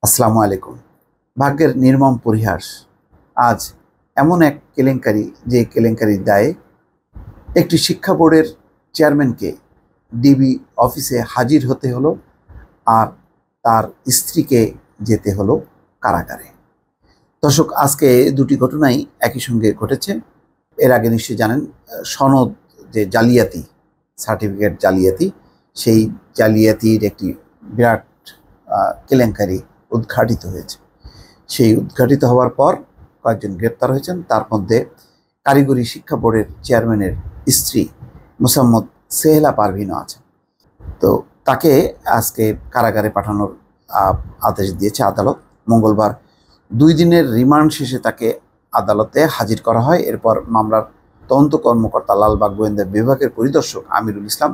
আসসালামু আলাইকুম। ভাগ্যের নির্মম পরিহাস। আজ এমন এক কেলেঙ্কারি, যে কেলেঙ্কারির দায়ে একটি শিক্ষা বোর্ডের চেয়ারম্যানকে ডিবি অফিসে হাজির হতে হলো, আর তার স্ত্রীকে যেতে হলো কারাগারে। দর্শক, আজকে দুটি ঘটনাই একই সঙ্গে ঘটেছে। এর আগে নিশ্চয়ই জানেন, সনদ যে জালিয়াতি, সার্টিফিকেট জালিয়াতি, সেই জালিয়াতির একটি বিরাট কেলেঙ্কারি উদ্ঘাটিত হয়েছে। সেই উদ্ঘাটিত হওয়ার পর কয়েকজন গ্রেপ্তার হয়েছেন। তার মধ্যে কারিগরি শিক্ষা বোর্ডের চেয়ারম্যানের স্ত্রী মোসাম্মদ সেহেলা পারভিনও আছেন। তো তাকে আজকে কারাগারে পাঠানোর আদেশ দিয়েছে আদালত। মঙ্গলবার 2 দিনের রিমান্ড শেষে তাকে আদালতে হাজির করা হয়। এরপর মামলার তদন্ত কর্মকর্তা লালবাগ গোয়েন্দা বিভাগের পরিদর্শক আমিরুল ইসলাম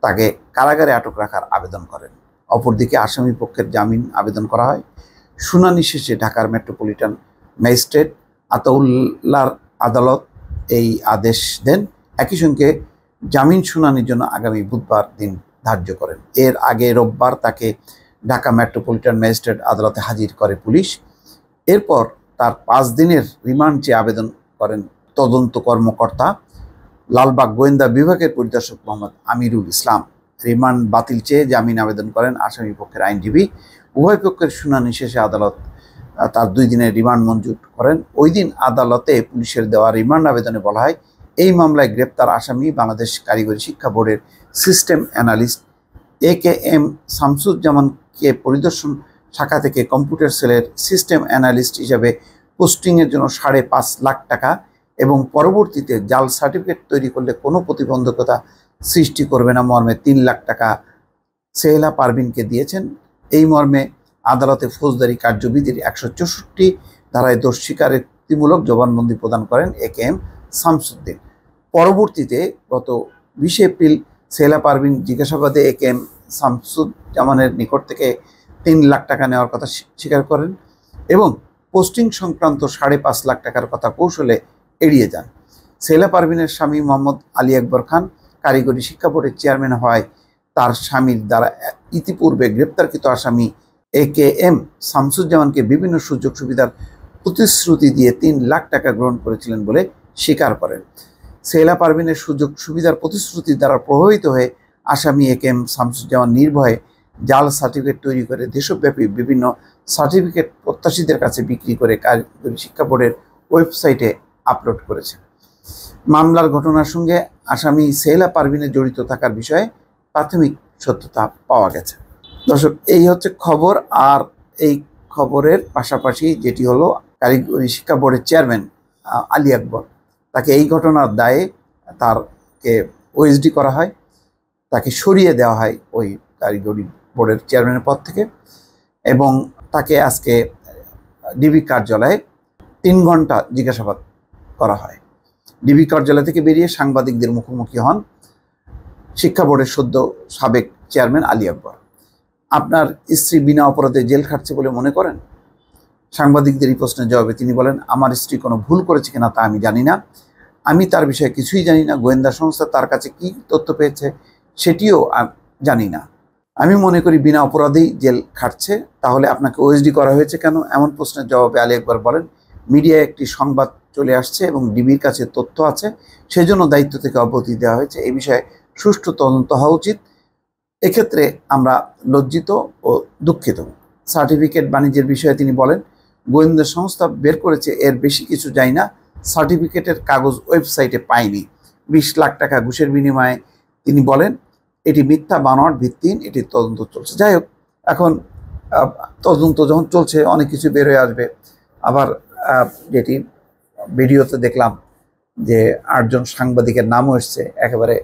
তাকে কারাগারে আটক রাখার আবেদন করেন। অপরদিকে আসামি পক্ষের জামিন আবেদন করা হয়। শুনানি শেষে ঢাকার মেট্রোপলিটন ম্যাজিস্ট্রেট আতাউল্লাহর আদালত এই আদেশ দেন। একই সঙ্গে জামিন শুনানির জন্য আগামী বুধবার দিন ধার্য করেন। এর আগে রোববার তাকে ঢাকা মেট্রোপলিটন ম্যাজিস্ট্রেট আদালতে হাজির করে পুলিশ। এরপর তার 5 দিনের রিমান্ড চেয়ে আবেদন করেন তদন্ত কর্মকর্তা লালবাগ গোয়েন্দা বিভাগের পরিদর্শক মোহাম্মদ আমিরুল ইসলাম। রিমান্ড বাতিল চেয়ে জামিন আবেদন করেন আসামি পক্ষের আইনজীবী। উভয় পক্ষের শুনানি শেষে আদালত তার 2 দিনের রিমান্ড মঞ্জুর করেন। ওই দিন আদালতে পুলিশের দেওয়া রিমান্ড আবেদনে বলা হয়, এই মামলায় গ্রেপ্তার আসামি বাংলাদেশ কারিগরি শিক্ষা বোর্ডের সিস্টেম অ্যানালিস্ট AKM শামসুজ্জামানকে পরিদর্শন শাখা থেকে কম্পিউটার সেলের সিস্টেম অ্যানালিস্ট হিসেবে পোস্টিংয়ের জন্য 5.5 লাখ টাকা এবং পরবর্তীতে জাল সার্টিফিকেট তৈরি করলে কোনো প্রতিবন্ধকতা সৃষ্টি করবে না মর্মে 3 লাখ টাকা সেহেলা পারভিনকে দিয়েছেন। এই মর্মে আদালতে ফৌজদারি কার্যবিধির 164 ধারায় দোষ স্বীকারোক্তিমূলক জবানবন্দি প্রদান করেন AKM শামসুদ্দিন। পরবর্তীতে গত 20 এপ্রিল সেহেলা পারভিন জিজ্ঞাসাবাদে AKM শামসুজ্জামানের নিকট থেকে 3 লাখ টাকা নেওয়ার কথা স্বীকার করেন এবং পোস্টিং সংক্রান্ত 5.5 লাখ টাকার কথা কৌশলে এড়িয়ে যান। সেহেলা পারভিনের স্বামী মোহাম্মদ আলী আকবর খান কারিগরি শিক্ষা বোর্ডের চেয়ারম্যান হওয়ায় তার স্বামীর দ্বারা ইতিপূর্বে গ্রেপ্তারকৃত আসামি AKM শামসুজ্জামানকে বিভিন্ন সুযোগ সুবিধার প্রতিশ্রুতি দিয়ে 3 লাখ টাকা গ্রহণ করেছিলেন বলে স্বীকার করেন। সেহেলা পারভিনের সুযোগ সুবিধার প্রতিশ্রুতি দ্বারা প্রভাবিত হয়ে আসামি AKM শামসুজ্জামান নির্ভয়ে জাল সার্টিফিকেট তৈরি করে দেশব্যাপী বিভিন্ন সার্টিফিকেট প্রত্যাশীদের কাছে বিক্রি করে কারিগরি শিক্ষা বোর্ডের ওয়েবসাইটে আপলোড করেছেন। মামলার ঘটনার সঙ্গে আসামি সেহেলা পারভিনের জড়িত থাকার বিষয়ে প্রাথমিক সত্যতা পাওয়া গেছে। দর্শক, এই হচ্ছে খবর। আর এই খবরের পাশাপাশি যেটি হলো, কারিগরি শিক্ষা বোর্ডের চেয়ারম্যান আলী আকবর, তাকে এই ঘটনার দায়ে তারকে OSD করা হয়, তাকে সরিয়ে দেওয়া হয় ওই কারিগরি বোর্ডের চেয়ারম্যানের পদ থেকে এবং তাকে আজকে ডিবি কার্যালয়ে 3 ঘন্টা জিজ্ঞাসাবাদ করা হয়। ডিবি কার্যালয় থেকে বেরিয়ে সাংবাদিকদের মুখোমুখি হন শিক্ষা বোর্ডের সদ্য সাবেক চেয়ারম্যান আলী আকবর। আপনার স্ত্রী বিনা অপরাধে জেল খাটছে বলে মনে করেন? সাংবাদিকদের এই প্রশ্নের জবাবে তিনি বলেন, আমার স্ত্রী কোনো ভুল করেছে কিনা তা আমি জানি না। আমি তার বিষয়ে কিছুই জানি না। গোয়েন্দা সংস্থা তার কাছে কি তথ্য পেয়েছে সেটিও জানি না। আমি মনে করি বিনা অপরাধেই জেল খাটছে। তাহলে আপনাকে OSD করা হয়েছে কেন? এমন প্রশ্নের জবাবে আলী আকবর বলেন, মিডিয়ায় একটি সংবাদ চলে আসছে এবং ডিবির কাছে তথ্য আছে, সেজন্য দায়িত্ব থেকে অব্যাহতি দেওয়া হয়েছে। এই বিষয়ে সুষ্ঠু তদন্ত হওয়া উচিত। এক্ষেত্রে আমরা লজ্জিত ও দুঃখিত। সার্টিফিকেট বাণিজ্যের বিষয়ে তিনি বলেন, গোয়েন্দা সংস্থা বের করেছে, এর বেশি কিছু যাই না। সার্টিফিকেটের কাগজ ওয়েবসাইটে পাইনি। 20 লাখ টাকা ঘুষের বিনিময়ে তিনি বলেন, এটি মিথ্যা, বানোয়াট, ভিত্তিহীন, এটি তদন্ত চলছে। যাই হোক, এখন তদন্ত যখন চলছে অনেক কিছু বের হয়ে আসবে। আবার যেটি ভিডিওতে দেখলাম যে 8 জন সাংবাদিকের নামও এসছে, একেবারে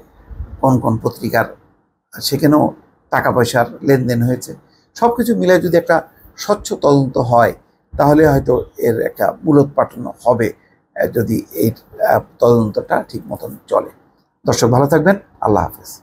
কোন কোন পত্রিকার, সেখানেও টাকা পয়সার লেনদেন হয়েছে। সব কিছু মিলে যদি একটা স্বচ্ছ তদন্ত হয় তাহলে হয়তো এর একটা মূলোৎপাটন হবে, যদি এই তদন্তটা ঠিক মতন চলে। দর্শক, ভালো থাকবেন। আল্লাহ হাফেজ।